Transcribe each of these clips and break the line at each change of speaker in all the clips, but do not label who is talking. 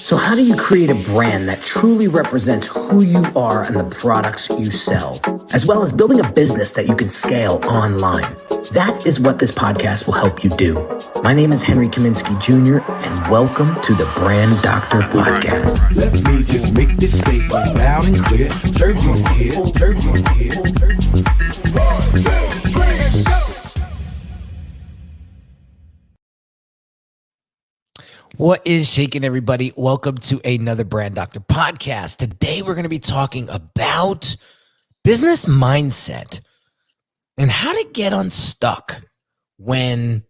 So how do you create a brand that truly represents who you are and the products you sell, as well as building a business that you can scale online? That is what this podcast will help you do. My name is Henry Kaminski Jr., and welcome to the Brand Doctor Podcast.
Let me just make this statement loud and clear. Jersey's here, Jersey's here.
What is shaking, everybody? Welcome to another Brand Doctor Podcast. Today, we're going to be talking about business mindset and how to get unstuck when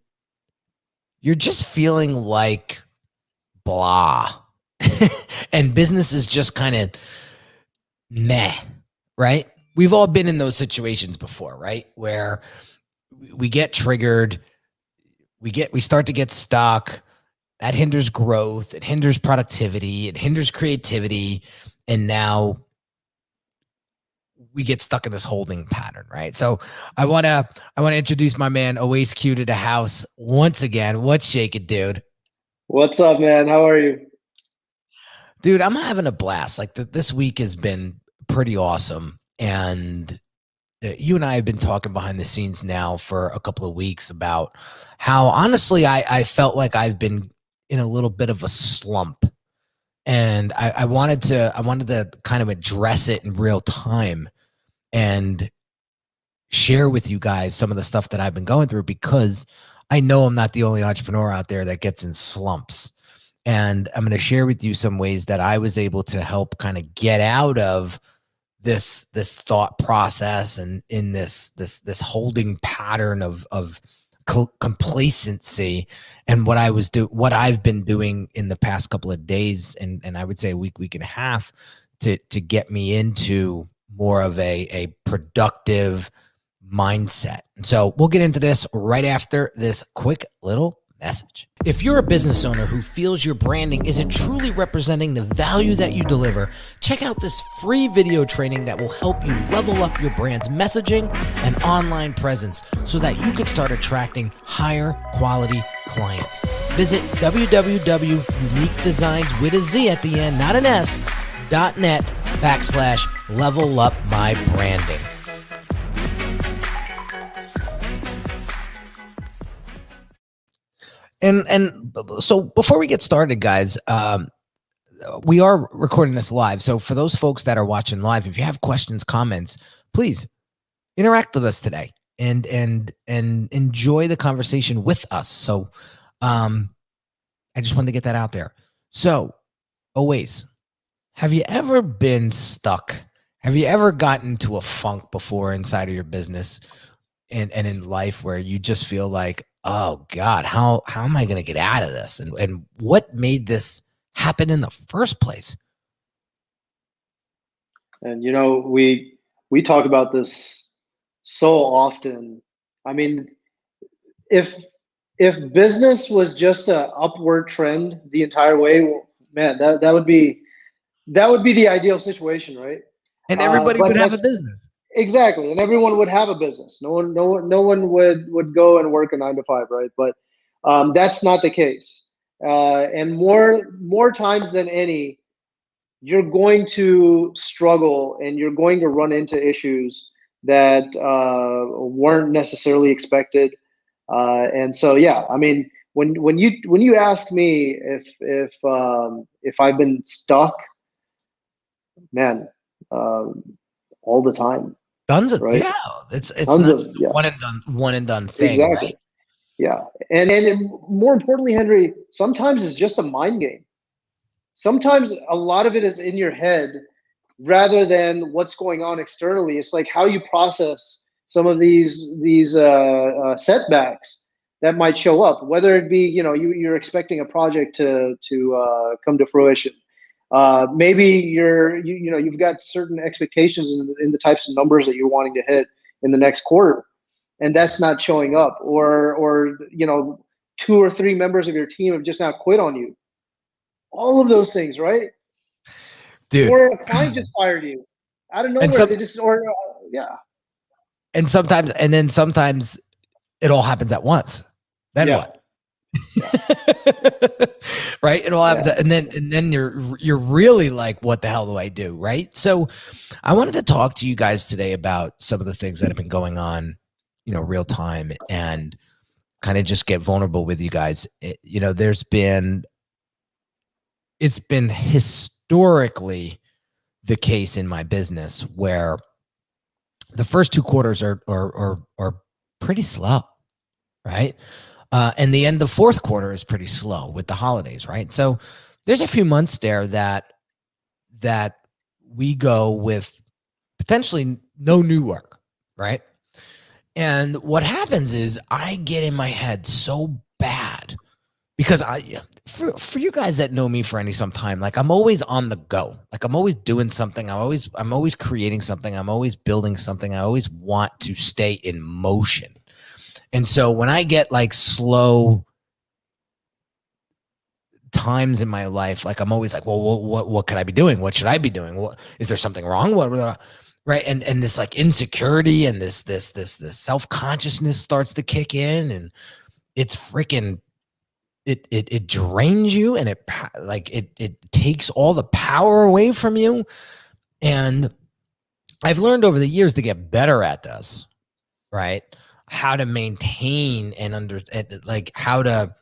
you're just feeling like blah and business is just kind of meh, right? We've all been in those situations before, right? Where we get triggered, we start to get stuck. That hinders growth, it hinders productivity, it hinders creativity, and now we get stuck in this holding pattern, right? So I wanna introduce my man Always Q to the house once again. What's shaking, dude?
What's up, man? How are you?
Dude, I'm having a blast. Like this week has been pretty awesome, and you and I have been talking behind the scenes now for a couple of weeks about how honestly I felt like I've been in a little bit of a slump, and I wanted to kind of address it in real time and share with you guys some of the stuff that I've been going through, because I know I'm not the only entrepreneur out there that gets in slumps. And I'm going to share with you some ways that I was able to help kind of get out of this thought process and in this holding pattern of complacency, and what I've been doing in the past couple of days, and I would say a week and a half to get me into more of a productive mindset. And so we'll get into this right after this quick little message. If you're a business owner who feels your branding isn't truly representing the value that you deliver, check out this free video training that will help you level up your brand's messaging and online presence so that you can start attracting higher quality clients. Visit www.uniquedesignz with a Z at the end, not an S, .net/level up my branding. And so before we get started, guys, we are recording this live. So for those folks that are watching live, if you have questions, comments, please interact with us today and enjoy the conversation with us. So I just wanted to get that out there. So always, have you ever been stuck? Have you ever gotten into a funk before inside of your business and in life where you just feel like, oh God, how am I going to get out of this? And what made this happen in the first place?
And we talk about this so often. I mean, if business was just an upward trend the entire way, man, that would be the ideal situation, right?
And everybody would have a business.
Exactly, and everyone would have a business. No one would go and work a 9-to-5, right? But that's not the case. And more times than any, you're going to struggle and you're going to run into issues that weren't necessarily expected. And so, yeah, I mean, when you ask me if I've been stuck, man, all the time.
Tons of,
right?
Yeah, it's not one and done thing.
Exactly.
Right?
Yeah. And more importantly, Henry, sometimes it's just a mind game. Sometimes a lot of it is in your head rather than what's going on externally. It's like how you process some of these setbacks that might show up, whether it be, you're expecting a project to come to fruition. Maybe you've got certain expectations in the types of numbers that you're wanting to hit in the next quarter, and that's not showing up, or 2 or 3 members of your team have just now quit on you. All of those things, right?
Dude.
Or a client just fired you out of nowhere.
And sometimes it all happens at once. Then what? Right? It all happens, and then you're really like, what the hell do I do? Right? So I wanted to talk to you guys today about some of the things that have been going on, real time, and kind of just get vulnerable with you guys. It's been historically the case in my business where the first 2 quarters are pretty slow, right? And the end of fourth quarter is pretty slow with the holidays, right? So there's a few months there that we go with potentially no new work, right? And what happens is I get in my head so bad because for you guys that know me for some time, like I'm always on the go. Like I'm always doing something. I'm always creating something. I'm always building something. I always want to stay in motion. And so when I get like slow times in my life, like I'm always like, well, what could I be doing? What should I be doing? What, is there something wrong? What, right? And this like insecurity and this self-consciousness starts to kick in, and it's freaking, it drains you, and it takes all the power away from you. And I've learned over the years to get better at this, right? How to maintain and like how to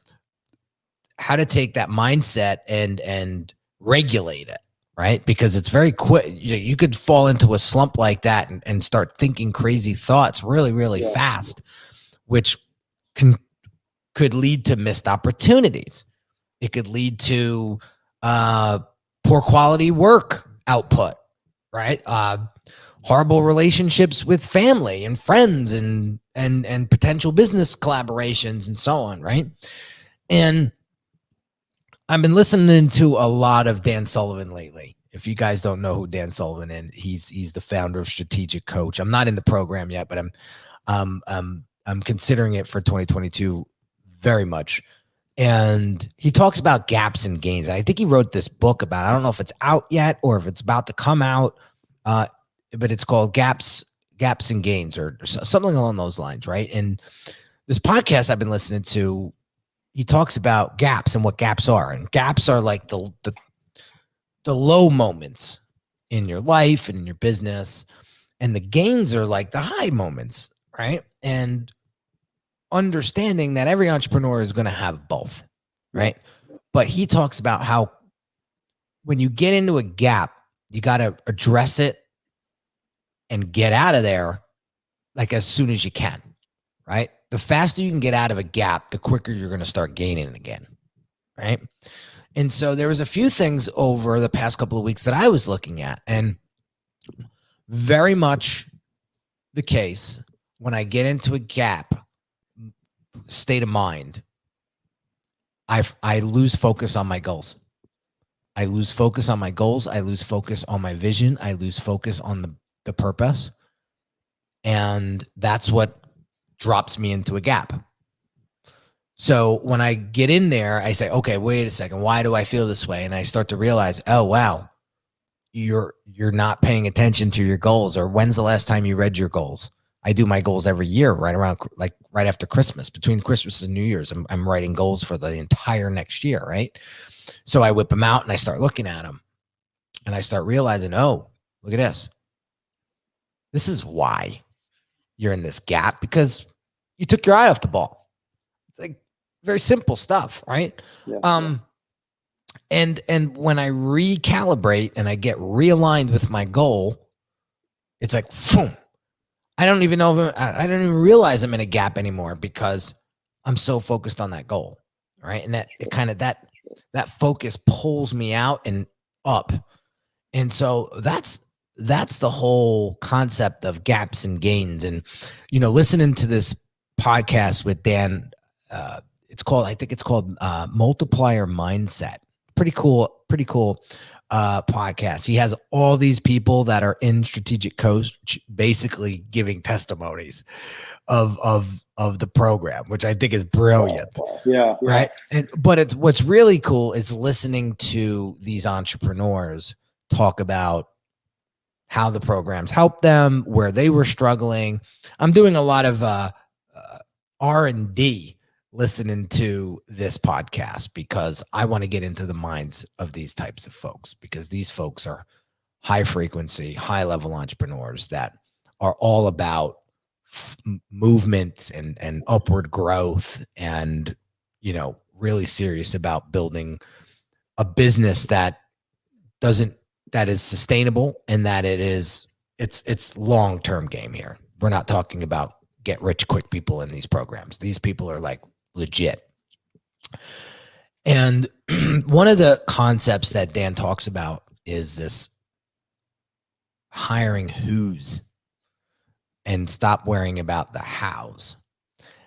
take that mindset and regulate it, right? Because it's very quick. You could fall into a slump like that and start thinking crazy thoughts really, really fast, which could lead to missed opportunities. It could lead to poor quality work output, right? Horrible relationships with family and friends and potential business collaborations and so on, right? And I've been listening to a lot of Dan Sullivan lately. If you guys don't know who Dan Sullivan is, he's the founder of Strategic Coach. I'm not in the program yet, but I'm considering it for 2022 very much. And he talks about gaps and gains. And I think he wrote this book about, I don't know if it's out yet or if it's about to come out, but it's called Gaps and Gains or something along those lines, right? And this podcast I've been listening to, he talks about gaps and what gaps are. And gaps are like the low moments in your life and in your business. And the gains are like the high moments, right? And understanding that every entrepreneur is going to have both, right? But he talks about how when you get into a gap, you got to address it and get out of there like as soon as you can, right? The faster you can get out of a gap, the quicker you're going to start gaining again, right? And so there was a few things over the past couple of weeks that I was looking at, and very much the case when I get into a gap state of mind, I lose focus on my goals. I lose focus on my goals. I lose focus on my vision. I lose focus on the purpose. And that's what drops me into a gap. So when I get in there, I say, okay, wait a second. Why do I feel this way? And I start to realize, oh, wow, you're not paying attention to your goals. Or when's the last time you read your goals? I do my goals every year, right after Christmas, between Christmas and New Year's. I'm writing goals for the entire next year, right? So I whip them out and I start looking at them, and I start realizing, oh, look at this. This is why you're in this gap, because you took your eye off the ball. It's like very simple stuff, right? Yeah. And when I recalibrate and I get realigned with my goal, it's like, boom. I don't even even realize I'm in a gap anymore because I'm so focused on that goal, right? And that focus pulls me out and up. And so that's the whole concept of gaps and gains. And, listening to this podcast with Dan, I think it's called Multiplier Mindset. Pretty cool podcast. He has all these people that are in Strategic Coach basically giving testimonies of the program, which I think is brilliant.
Yeah.
Right. But what's really cool is listening to these entrepreneurs talk about how the programs help them, where they were struggling. I'm doing a lot of R&D listening to this podcast, because I want to get into the minds of these types of folks, because these folks are high frequency, high level entrepreneurs that are all about movement and upward growth, and, you know, really serious about building a business that is sustainable, and that it's long-term game here. We're not talking about get rich quick people in these programs. These people are like legit. And one of the concepts that Dan talks about is this hiring who's and stop worrying about the hows.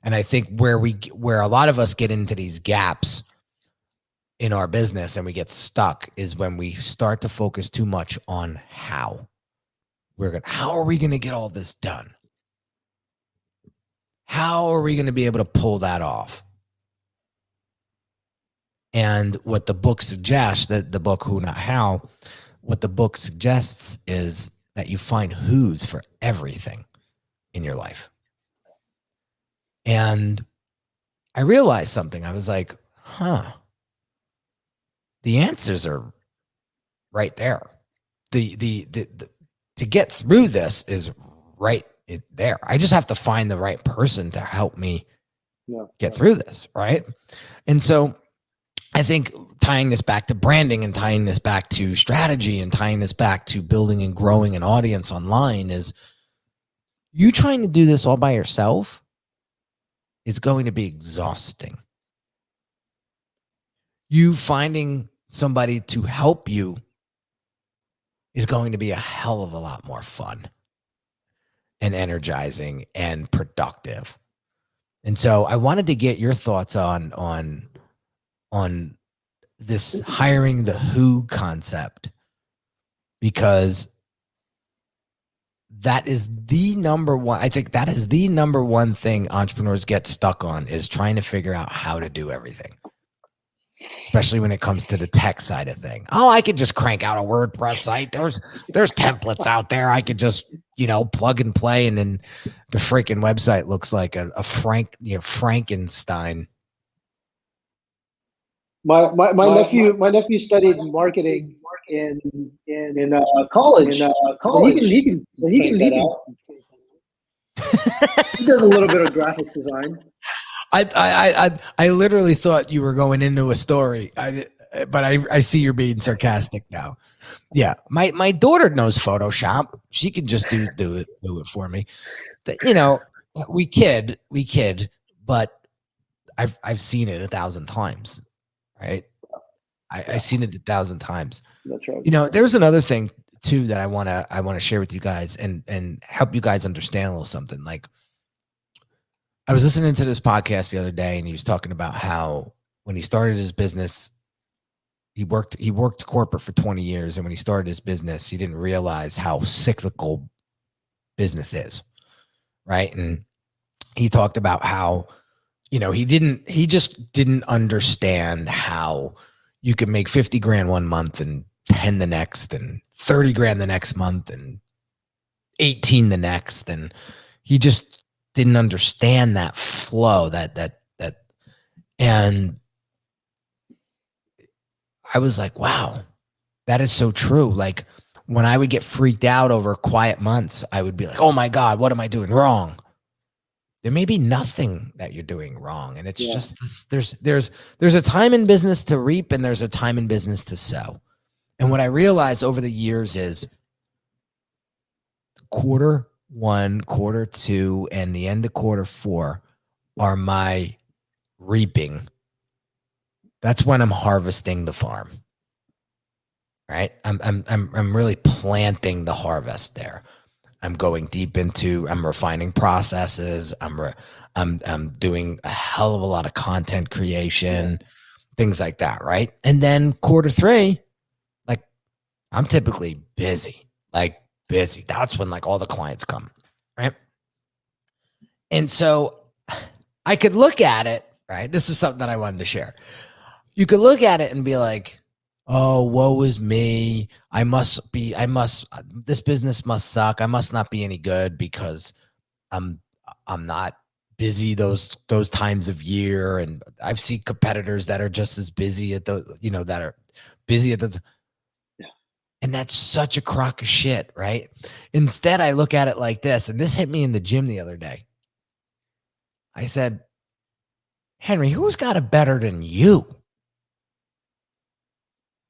And I think where a lot of us get into these gaps in our business and we get stuck is when we start to focus too much on how are we going to get all this done? How are we going to be able to pull that off? And what the book suggests, that the book Who Not How, what the book suggests is that you find who's for everything in your life. And I realized something. I was like, the answers are right there. To get through this is right there. I just have to find the right person to help me get through this, right? And so I think tying this back to branding and tying this back to strategy and tying this back to building and growing an audience online is, you trying to do this all by yourself is going to be exhausting. You finding somebody to help you is going to be a hell of a lot more fun and energizing and productive. And so I wanted to get your thoughts on this hiring the who concept, because that is the number one. I think that is the number one thing entrepreneurs get stuck on, is trying to figure out how to do everything, especially when it comes to the tech side of thing. Oh, I could just crank out a WordPress site. There's templates out there. I could just, plug and play, and then the freaking website looks like a Frankenstein.
My nephew studied marketing in college. So he can he does a little bit of graphics design.
I literally thought you were going into a story. But I see you're being sarcastic now. Yeah, my daughter knows Photoshop. She can just do it for me. We kid, but I've seen it 1,000 times, right? I've seen it 1,000 times.
That's right.
There's another thing too that I want to share with you guys and help you guys understand a little something. Like, I was listening to this podcast the other day, and he was talking about how when he started his business, he worked corporate for 20 years. And when he started his business, he didn't realize how cyclical business is. Right. And he talked about how, he just didn't understand how you could make 50 grand one month and 10 the next, and 30 grand the next month and 18 the next. And he just didn't understand that flow, and I was like, wow, that is so true. Like, when I would get freaked out over quiet months, I would be like, oh my God, what am I doing wrong? There may be nothing that you're doing wrong. And it's just this, there's a time in business to reap, and there's a time in business to sow. And what I realized over the years is quarter one, quarter two, and the end of quarter four are my reaping. That's when I'm harvesting the farm, right? I'm really planting the harvest there. I'm going deep into, I'm refining processes. I'm doing a hell of a lot of content creation, things like that, right? And then quarter three, like, I'm typically busy. That's when all the clients come, right? And so I could look at it, right? This is something that I wanted to share. You could look at it and be like, oh, woe is me. This business must suck. I must not be any good because I'm not busy those times of year. And I've seen competitors that are just as busy at that are busy at those.
Yeah.
And that's such a crock of shit, right? Instead, I look at it like this, and this hit me in the gym the other day. I said, Henry, who's got it better than you?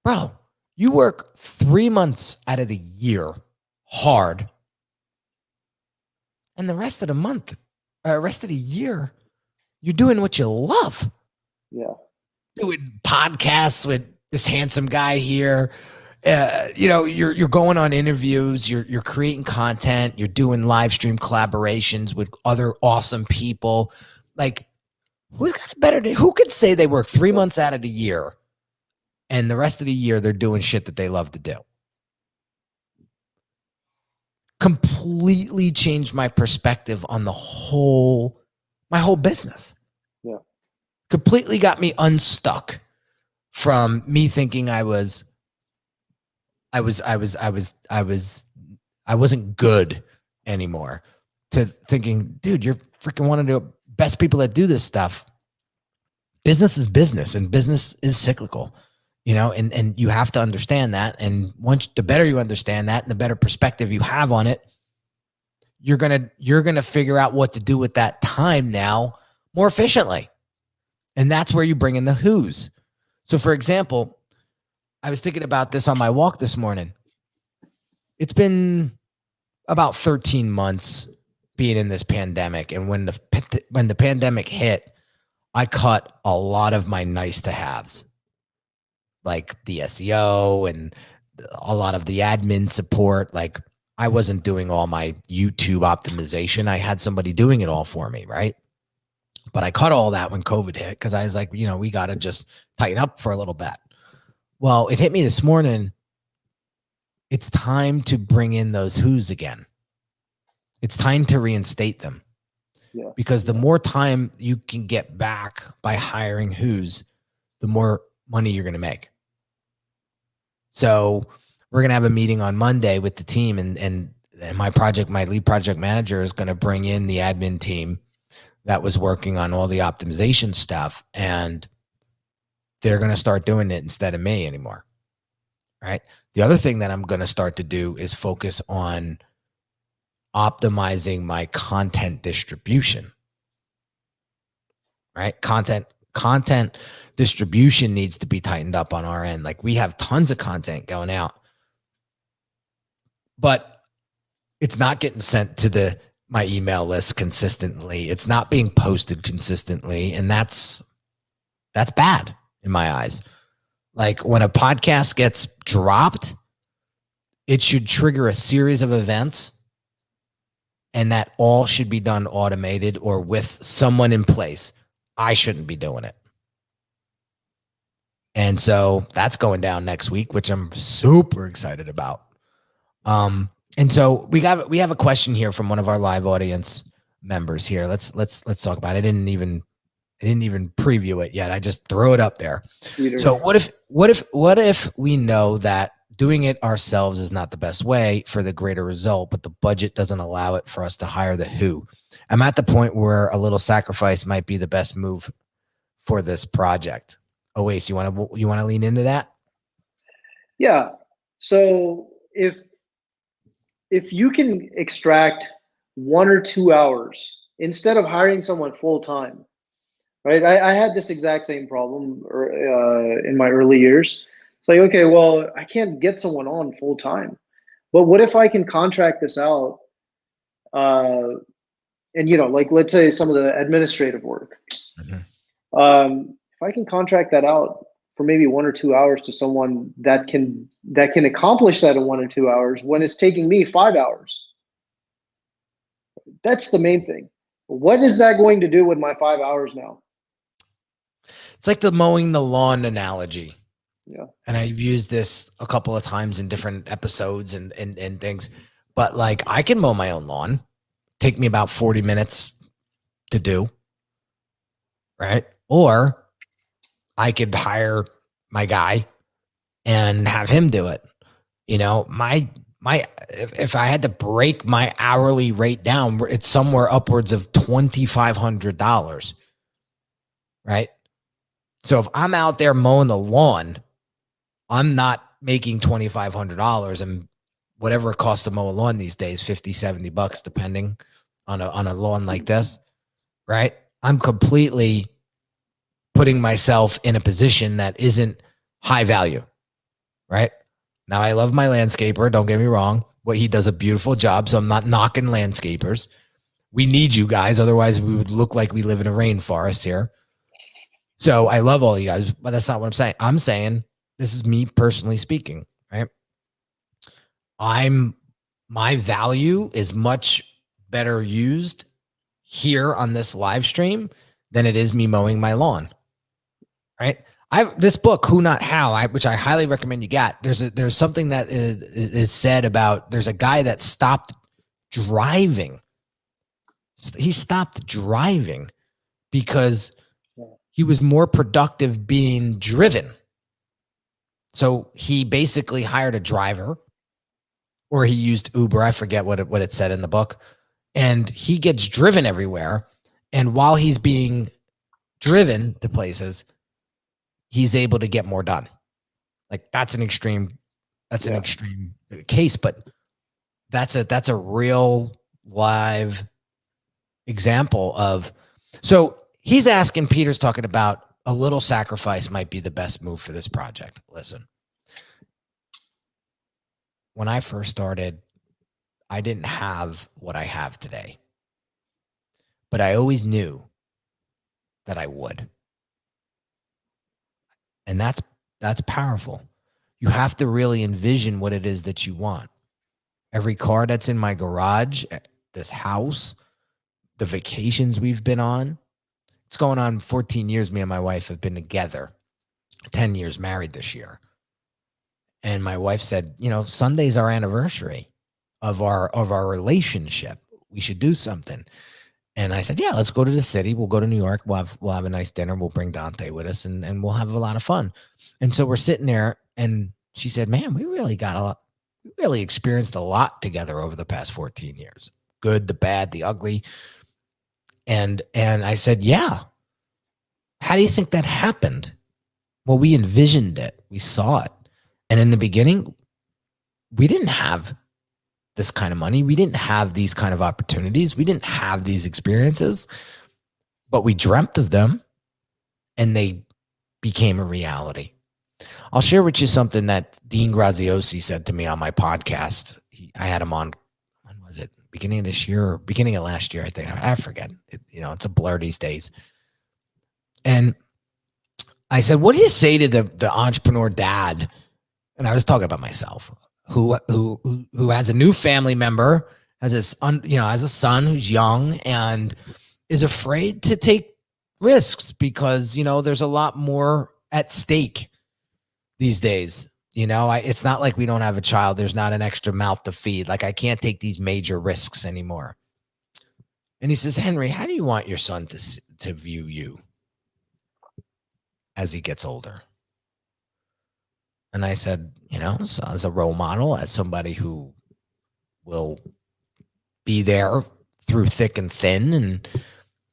Bro, you work 3 months out of the year hard, and the rest of the year, you're doing what you love.
Yeah.
Doing podcasts with this handsome guy here. You're going on interviews, you're creating content, you're doing live stream collaborations with other awesome people. Like, who's got it better than, who could say they work 3 months out of the year and the rest of the year they're doing shit that they love to do? Completely changed my perspective on my whole business.
Yeah.
Completely got me unstuck from me thinking I wasn't good anymore, to thinking, dude, you're freaking one of the best people that do this stuff. Business is business, and business is cyclical, and you have to understand that. And the better you understand that and the better perspective you have on it, you're going to figure out what to do with that time now more efficiently. And that's where you bring in the who's. So for example, I was thinking about this on my walk this morning. It's been about 13 months being in this pandemic. And when the pandemic hit, I cut a lot of my nice to haves, like the SEO and a lot of the admin support. Like, I wasn't doing all my YouTube optimization. I had somebody doing it all for me, right? But I cut all that when COVID hit, because I was like, we got to just tighten up for a little bit. Well, it hit me this morning. It's time to bring in those who's again. It's time to reinstate them.
Yeah.
Because the more time you can get back by hiring who's, the more money you're going to make. So we're going to have a meeting on Monday with the team, and my lead project manager is going to bring in the admin team that was working on all the optimization stuff, and they're going to start doing it instead of me anymore. Right. The other thing that I'm going to start to do is focus on optimizing my content distribution. Right. Content distribution needs to be tightened up on our end. Like, we have tons of content going out, but it's not getting sent to my email list consistently. It's not being posted consistently. And that's bad in my eyes. Like, when a podcast gets dropped, it should trigger a series of events, and that all should be done automated or with someone in place. I shouldn't be doing it. And so that's going down next week, which I'm super excited about. And so we have a question here from one of our live audience members here. Let's talk about it. I didn't even preview it yet. I just throw it up there. So what if we know that doing it ourselves is not the best way for the greater result, but the budget doesn't allow it for us to hire the who? I'm at the point where a little sacrifice might be the best move for this project. Oasis, you want to lean into that?
Yeah. So if you can extract 1 or 2 hours instead of hiring someone full time, right? I had this exact same problem in my early years. It's like, okay, well, I can't get someone on full time, but what if I can contract this out? And like, let's say some of the administrative work. Mm-hmm. If I can contract that out for maybe 1 or 2 hours to someone that can accomplish that in 1 or 2 hours when it's taking me 5 hours, that's the main thing. What is that going to do with my 5 hours now?
It's like the mowing the lawn analogy.
Yeah.
And I've used this a couple of times in different episodes and things, but like, I can mow my own lawn. Take me about 40 minutes to do. Right. Or I could hire my guy and have him do it. My if I had to break my hourly rate down, it's somewhere upwards of $2,500, right? So if I'm out there mowing the lawn, I'm not making $2,500, and whatever it costs to mow a lawn these days, 50, 70 bucks, depending on a lawn like this, right? I'm completely putting myself in a position that isn't high value, right? Now, I love my landscaper. Don't get me wrong. He does a beautiful job, so I'm not knocking landscapers. We need you guys. Otherwise, we would look like we live in a rainforest here. So I love all you guys, but that's not what I'm saying. I'm saying, this is me personally speaking, right? My value is much better used here on this live stream than it is me mowing my lawn, right? This book, Who Not How, which I highly recommend you get. There's something that is said about, there's a guy that stopped driving. He stopped driving because he was more productive being driven. So he basically hired a driver, or he used Uber. I forget what it said in the book. And he gets driven everywhere. And while he's being driven to places, he's able to get more done. Like, that's an extreme case, but that's a real live example of, so he's asking, Peter's talking about a little sacrifice might be the best move for this project. Listen, when I first started, I didn't have what I have today, but I always knew that I would. And that's powerful. You have to really envision what it is that you want. Every car that's in my garage, this house, the vacations we've been on, it's going on 14 years. Me and my wife have been together, 10 years married this year. And my wife said, Sunday's our anniversary of our relationship. We should do something. And I said, yeah, let's go to the city. We'll go to New York. We'll have a nice dinner. We'll bring Dante with us, and we'll have a lot of fun. And so we're sitting there, and she said, man, we really experienced a lot together over the past 14 years. Good, the bad, the ugly. And I said, yeah. How do you think that happened? Well, we envisioned it. We saw it. And in the beginning, we didn't have this kind of money. We didn't have these kind of opportunities. We didn't have these experiences, but we dreamt of them, and they became a reality. I'll share with you something that Dean Graziosi said to me on my podcast. I had him on, when was it? Beginning of this year or beginning of last year, I think. I forget. It's a blur these days. And I said, what do you say to the entrepreneur dad? And I was talking about myself, who has a new family member, has a son who's young and is afraid to take risks because, there's a lot more at stake these days. It's not like we don't have a child. There's not an extra mouth to feed. Like, I can't take these major risks anymore. And he says, Henry, how do you want your son to view you as he gets older? And I said, as a role model, as somebody who will be there through thick and thin.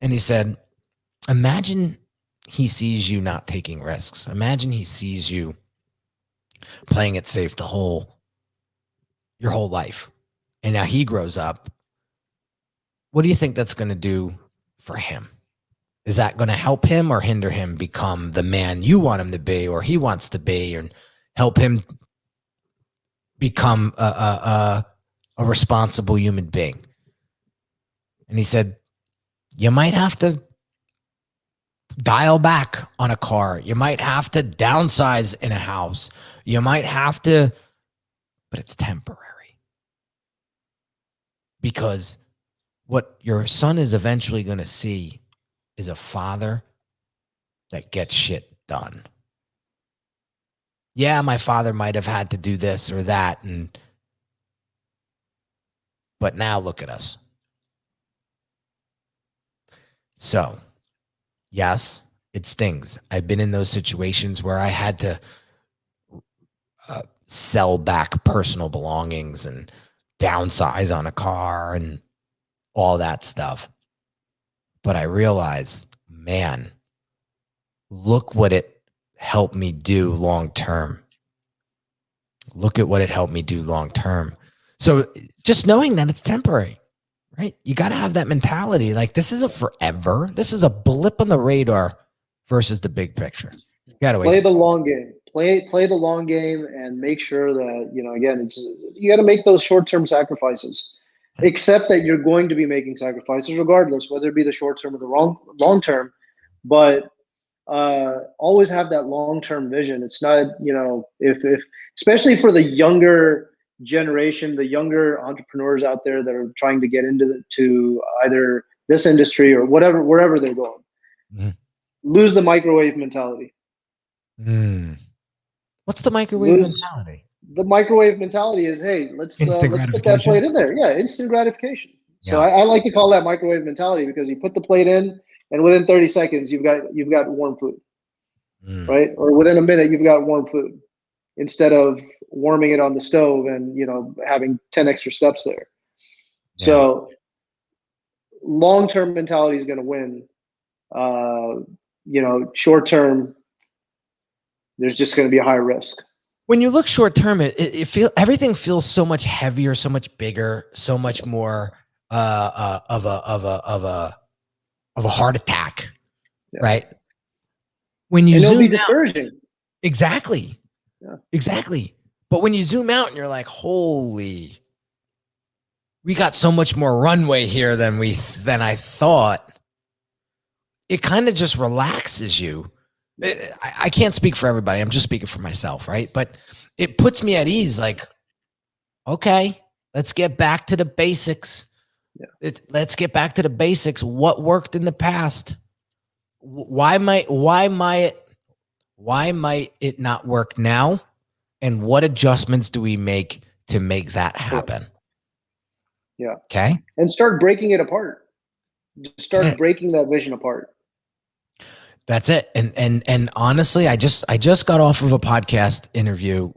And he said, imagine he sees you not taking risks. Imagine he sees you playing it safe your whole life. And now he grows up. What do you think that's going to do for him? Is that going to help him or hinder him become the man you want him to be, or he wants to be, or help him become a responsible human being? And he said, you might have to dial back on a car. You might have to downsize in a house. You might have to, but it's temporary. Because what your son is eventually going to see is a father that gets shit done. Yeah, my father might have had to do this or that, but now look at us. So, yes, it stings. I've been in those situations where I had to sell back personal belongings and downsize on a car and all that stuff. But I realized, man, look what it helped me do long term. Look at what it helped me do long term. So just knowing that it's temporary, right? You got to have that mentality. Like, this isn't forever. This is a blip on the radar versus the big picture. You got to
play the long game. Play the long game and make sure that, again, you got to make those short-term sacrifices. Accept that you're going to be making sacrifices regardless, whether it be the short term or the long term. But always have that long-term vision. It's not, if especially for the younger generation, the younger entrepreneurs out there that are trying to get to either this industry or wherever they're going, lose the microwave mentality.
What's the microwave mentality?
The microwave mentality is, hey, let's put that plate in there. Yeah, instant gratification. So I like to call that microwave mentality, because you put the plate in, and within 30 seconds you've got warm food, right? Or within a minute you've got warm food, instead of warming it on the stove and having 10 extra steps there. Yeah. So long-term mentality is going to win. Short term, there's just going to be a higher risk.
When you look short term, everything feels so much heavier, so much bigger, so much more of a heart attack, right? When you zoom out,
discouraging.
Exactly. Yeah. Exactly. But when you zoom out and you're like, holy, we got so much more runway here than I thought. It kind of just relaxes you. I can't speak for everybody. I'm just speaking for myself, right? But it puts me at ease. Like, okay, let's get back to the basics. Yeah. Let's get back to the basics. What worked in the past? Why might it not work now? And what adjustments do we make to make that happen?
Yeah.
Okay.
And start breaking it apart. Start breaking that vision apart.
That's it. And honestly, I just got off of a podcast interview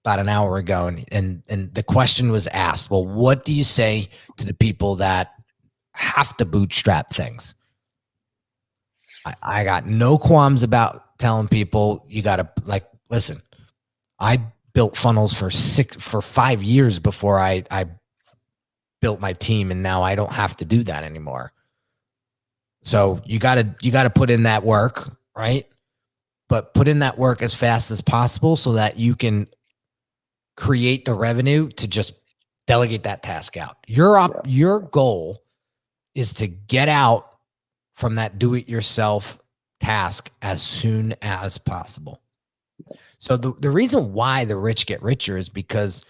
about an hour ago, and the question was asked, well, what do you say to the people that have to bootstrap things? I got no qualms about telling people, you got to, like, listen, I built funnels for 5 years before I built my team, and now I don't have to do that anymore. So you got to put in that work, right? But put in that work as fast as possible so that you can create the revenue to just delegate that task out. Your goal is to get out from that do-it-yourself task as soon as possible. So the reason why the rich get richer is because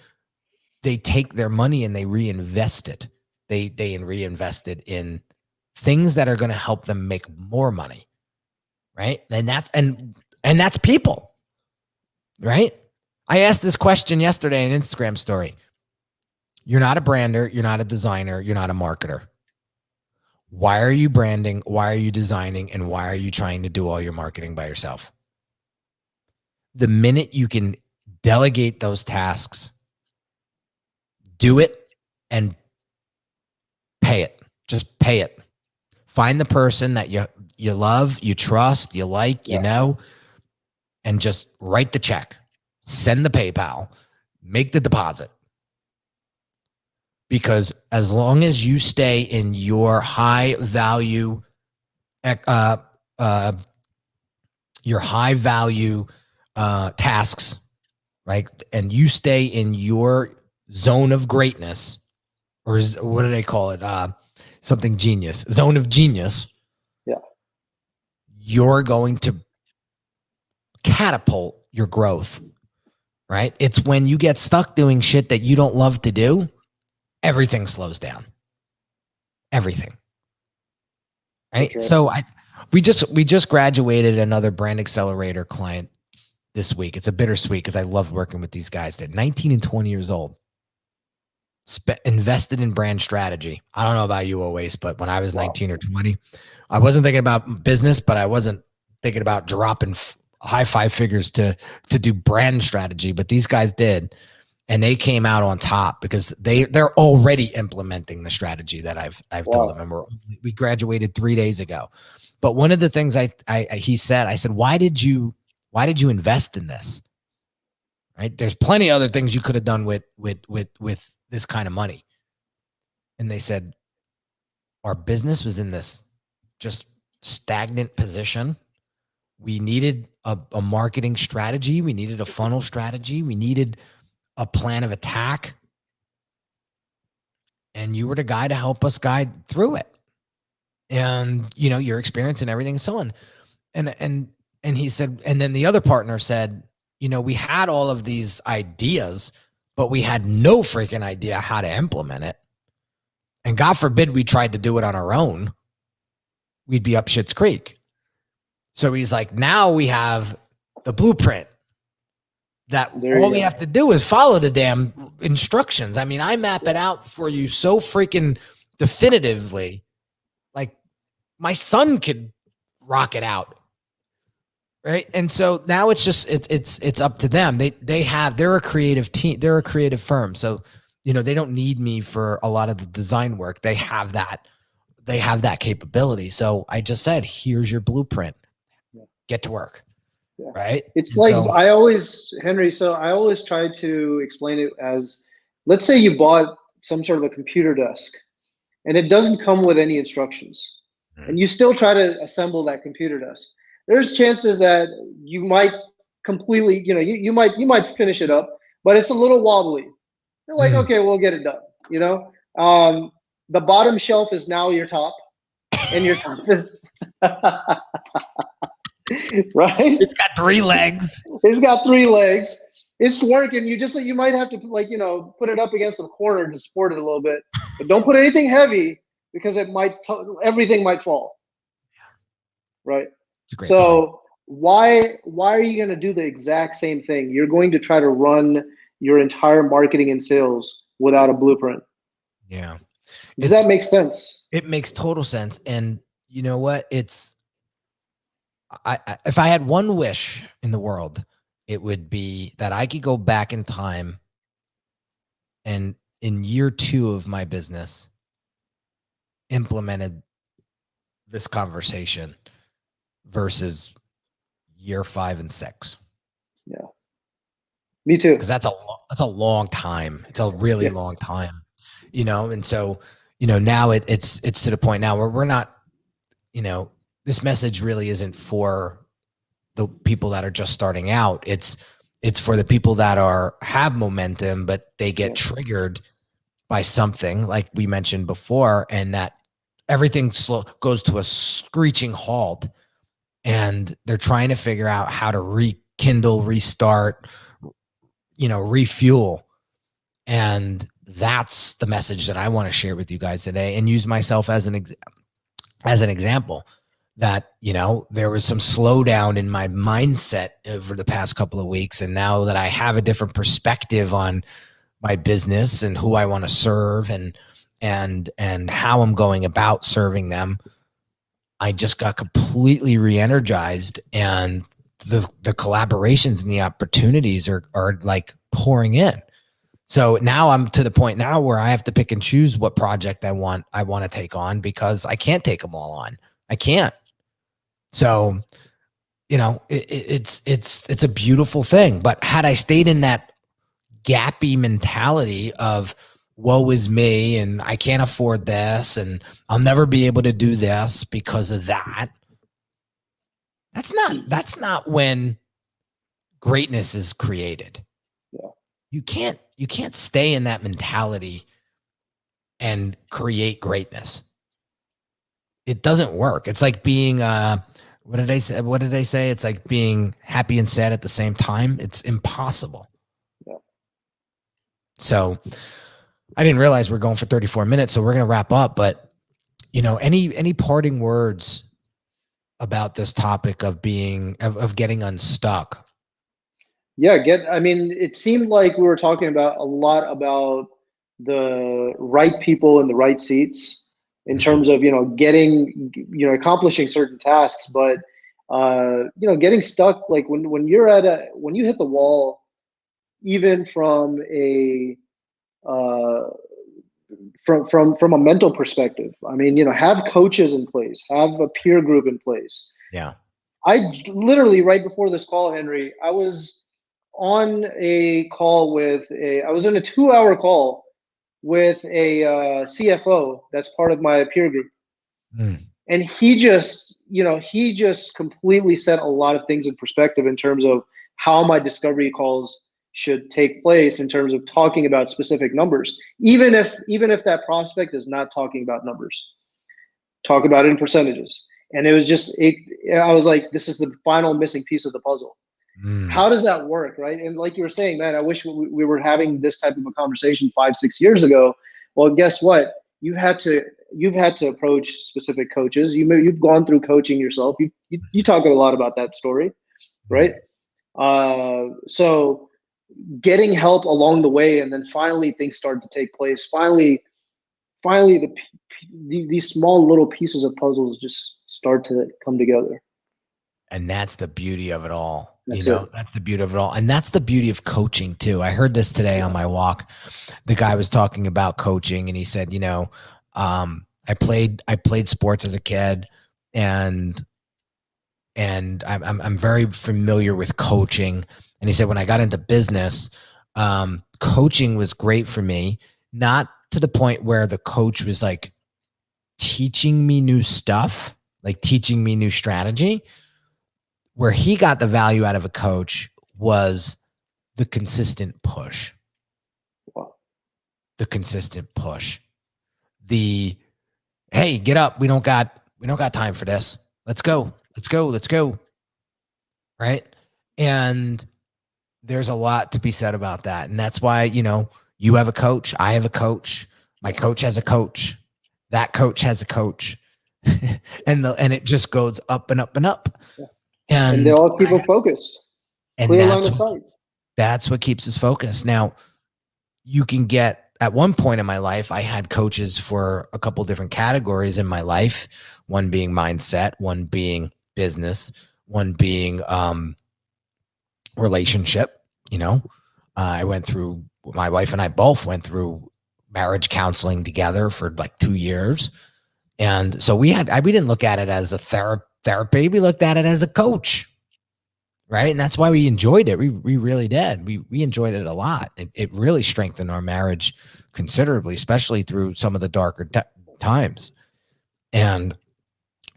they take their money and they reinvest it. They reinvest it in things that are going to help them make more money, right? And that's people, right? I asked this question yesterday in an Instagram story. You're not a brander, you're not a designer, you're not a marketer. Why are you branding? Why are you designing? And why are you trying to do all your marketing by yourself? The minute you can delegate those tasks, do it and pay it. Just pay it. Find the person that you love, you trust, you like, and just write the check, send the PayPal, make the deposit. Because as long as you stay in your high value, tasks, right, and you stay in your zone of greatness, or what do they call it? Something genius, zone of genius.
Yeah.
You're going to catapult your growth, right? It's when you get stuck doing shit that you don't love to do, everything slows down. Everything. Right? Okay. So we just graduated another brand accelerator client this week. It's a bittersweet because I love working with these guys. They're 19 and 20 years old. Invested in brand strategy. I don't know about you always, but when I was 19 or 20, I wasn't thinking about business, but I wasn't thinking about dropping high five figures to do brand strategy, but these guys did. And they came out on top because they're already implementing the strategy that I've told them. And we graduated 3 days ago. But one of the things he said, I said, why did you invest in this? Right? There's plenty of other things you could have done with this kind of money. And they said, our business was in this just stagnant position. We needed a marketing strategy. We needed a funnel strategy. We needed a plan of attack. And you were the guy to help us guide through it. And, you know, your experience and everything and so on. And he said, and then the other partner said, you know, we had all of these ideas, but we had no freaking idea how to implement it. And God forbid we tried to do it on our own, we'd be up Schitt's Creek. So he's like, now we have the blueprint that all we have to do is follow the damn instructions. I mean, I map it out for you so freaking definitively. Like my son could rock it out. Right. And so now it's just, it's up to them. They're a creative team. They're a creative firm. So, you know, they don't need me for a lot of the design work. They have that capability. So I just said, here's your blueprint. Get to work.
Yeah.
Right.
It's like, Henry, so I always try to explain it as, let's say you bought some sort of a computer desk and it doesn't come with any instructions and you still try to assemble that computer desk. There's chances that you might completely, you know, you might finish it up, but it's a little wobbly. You're like, okay, we'll get it done. You know, the bottom shelf is now your top and your top is right.
It's got 3 legs.
It's got 3 legs. It's working. You might have to, like, you know, put it up against the corner to support it a little bit, but don't put anything heavy because it might, everything might fall. Right. So why are you going to do the exact same thing? You're going to try to run your entire marketing and sales without a blueprint.
Yeah.
Does that make sense?
It makes total sense. And you know what? If I had one wish in the world, it would be that I could go back in time and in year 2 of my business implemented this conversation versus year 5 and 6. Yeah.
Me too.
Because that's a long time. It's a really long time, you know? And so, you know, now it's to the point now where we're not, you know, this message really isn't for the people that are just starting out. It's for the people that have momentum, but they get triggered by something like we mentioned before, and that everything goes to a screeching halt, and they're trying to figure out how to rekindle, restart, you know, refuel. And that's the message that I want to share with you guys today, and use myself as an example. That, you know, there was some slowdown in my mindset over the past couple of weeks. And now that I have a different perspective on my business and who I want to serve and how I'm going about serving them, I just got completely re-energized, and the collaborations and the opportunities are like pouring in. So now I'm to the point now where I have to pick and choose what project I want to take on, because I can't take them all on. I can't. So, you know, it's a beautiful thing. But had I stayed in that gappy mentality of woe is me and I can't afford this and I'll never be able to do this because of that, that's not when greatness is created. Yeah. You can't stay in that mentality and create greatness. It doesn't work. It's like being what did they say? It's like being happy and sad at the same time. It's impossible. Yeah. So I didn't realize we're going for 34 minutes, so we're going to wrap up. But, you know, any parting words about this topic of getting unstuck?
Yeah, I mean, it seemed like we were talking about a lot about the right people in the right seats in terms of, you know, accomplishing certain tasks. But getting stuck, like when you hit the wall, even from a from a mental perspective. I mean, have coaches in place, have a peer group in place.
Yeah.
I literally, right before this call, Henry, I was on a call I was in a 2-hour call with a CFO that's part of my peer group. And he just completely set a lot of things in perspective in terms of how my discovery calls should take place, in terms of talking about specific numbers. Even if that prospect is not talking about numbers, talk about it in percentages. And it was just, I was like, this is the final missing piece of the puzzle. How does that work, right? And like you were saying, man, I wish we were having this type of a conversation 5-6 years ago. Well, guess what? You've had to approach specific coaches. You've gone through coaching yourself. You talk a lot about that story, right? So getting help along the way, and then finally things start to take place. Finally, these small little pieces of puzzles just start to come together.
And that's the beauty of it all.
That's
That's the beauty of it all. And that's the beauty of coaching too. I heard this today on my walk. The guy was talking about coaching, and he said, I played sports as a kid, and I'm very familiar with coaching. And he said, when I got into business, coaching was great for me, not to the point where the coach was like teaching me new stuff, like teaching me new strategy. Where he got the value out of a coach was the consistent push.
Wow.
The consistent push. The, hey, get up. We don't got time for this. Let's go. Right. And there's a lot to be said about that. And that's why, you have a coach. I have a coach. My coach has a coach. That coach has a coach. and it just goes up and up and up.
Yeah.
And
they all keep them focused.
And
clear line of sight.
That's what keeps us focused. Now, you can get, at one point in my life, I had coaches for a couple different categories in my life. One being mindset, one being business, one being relationship. I went through, my wife and I both went through marriage counseling together for like 2 years. And so we didn't look at it as a therapy. We looked at it as a coach. Right. And that's why we enjoyed it. We really did. We enjoyed it a lot. It really strengthened our marriage considerably, especially through some of the darker times. And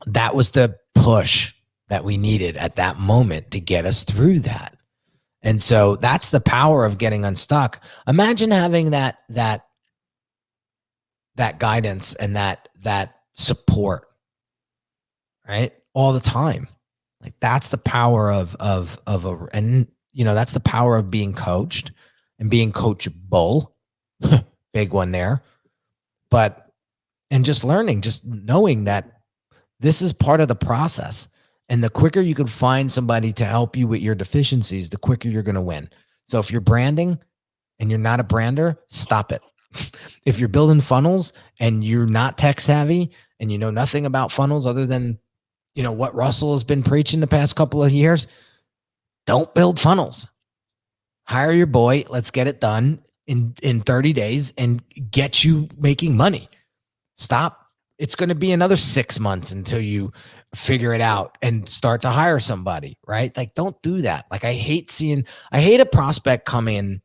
that was the push that we needed at that moment to get us through that. And so that's the power of getting unstuck. Imagine having that guidance and that support, right? All the time. Like that's the power that's the power of being coached and being coachable. Big one there. And just learning, just knowing that this is part of the process. And the quicker you can find somebody to help you with your deficiencies, the quicker you're going to win. So if you're branding and you're not a brander, stop it. If you're building funnels and you're not tech savvy and you know nothing about funnels other than what Russell has been preaching the past couple of years, don't build funnels. Hire your boy. Let's get it done in 30 days and get you making money. Stop. It's going to be another 6 months until you figure it out and start to hire somebody, right? Like, don't do that. Like, I hate a prospect come in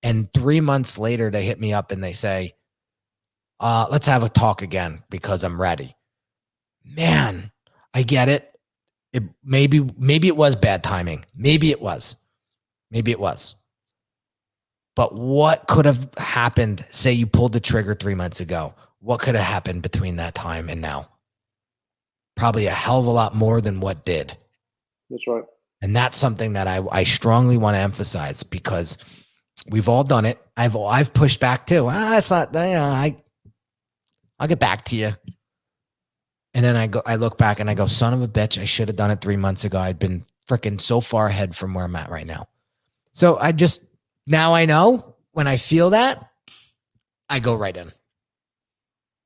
and 3 months later they hit me up and they say, let's have a talk again because I'm ready. Man, I get it. Maybe it was bad timing. Maybe it was. But what could have happened? Say you pulled the trigger 3 months ago. What could have happened between that time and now? Probably a hell of a lot more than what did.
That's right.
And that's something that I strongly want to emphasize because we've all done it. I've pushed back too. It's not, I'll get back to you. And then I look back and I go, son of a bitch, I should have done it 3 months ago. I'd been freaking so far ahead from where I'm at right now. So now I know when I feel that, I go right in.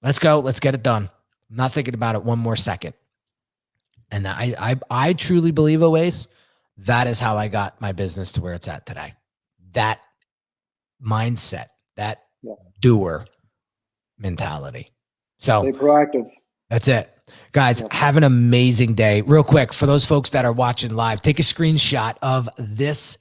Let's go. Let's get it done. I'm not thinking about it one more second. And I truly believe, always, that is how I got my business to where it's at today. That mindset, that doer mentality. So
stay proactive.
That's it. Guys, have an amazing day. Real quick, for those folks that are watching live, take a screenshot of this,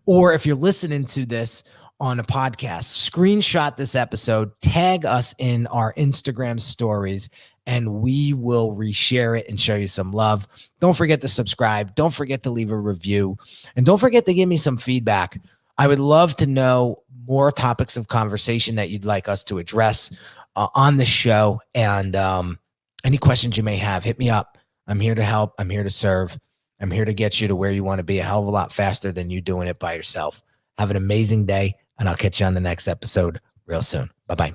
or if you're listening to this on a podcast, screenshot this episode, tag us in our Instagram stories, and we will reshare it and show you some love. Don't forget to subscribe. Don't forget to leave a review, and don't forget to give me some feedback. I would love to know more topics of conversation that you'd like us to address on the show. And any questions you may have, hit me up. I'm here to help. I'm here to serve. I'm here to get you to where you want to be a hell of a lot faster than you doing it by yourself. Have an amazing day, and I'll catch you on the next episode real soon. Bye-bye.